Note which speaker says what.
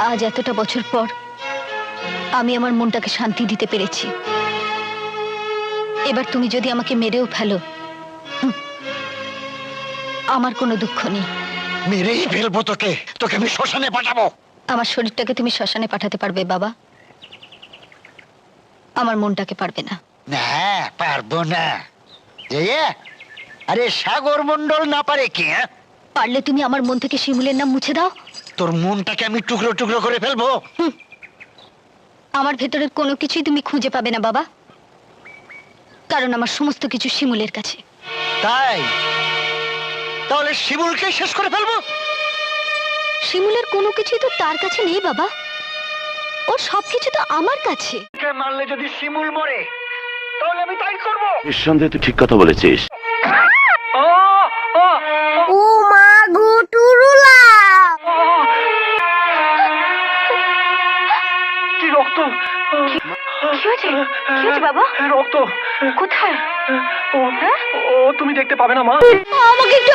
Speaker 1: আজ এতটা বছর পর আমি আমার মনটাকে শান্তি দিতে পেরেছি। এবার তুমি যদি আমাকে মেরেও ফেলো, আমার কোনো দুঃখ নেই।
Speaker 2: মেরেই ফেলবো তোকে, তোকে আমি শ্মশানে পাঠাবো।
Speaker 1: আমার শরীরটাকে তুমি শ্মশানে পাঠাতে পারবে বাবা, আমার মনটাকে পারবে না।
Speaker 2: না, পারবো না। আরে সাগর মন্ডল না পারে কি?
Speaker 1: পারলে তুমি আমার মন থেকে শিমুলের নাম মুছে দাও।
Speaker 2: তোর মনটাকে আমি টুকরো টুকরো করে ফেলবো।
Speaker 1: আমার ভেতরের কোনো কিছুই তুমি খুঁজে পাবে না বাবা, কারণ আমার সমস্ত কিছু শিমুলের কাছে।
Speaker 2: তাই তাহলে শিমুলকে শেষ করে ফেলবো?
Speaker 1: শিমুলের কোনো কিছুই তো তার কাছে নেই বাবা, ওর সবকিছু তো আমার কাছে।
Speaker 2: মারলে যদি শিমুল মরে তাহলে আমি তাই করবো।
Speaker 3: নিঃসন্দেহে তুই ঠিক কথা বলেছিস।
Speaker 4: ও মা গো টুরুলা!
Speaker 5: কি রক্ত!
Speaker 1: কি হয়েছে বাবা?
Speaker 5: রক্ত
Speaker 1: কোথায়?
Speaker 5: ও তুমি দেখতে পাবে না মা?
Speaker 1: আমাকে একটু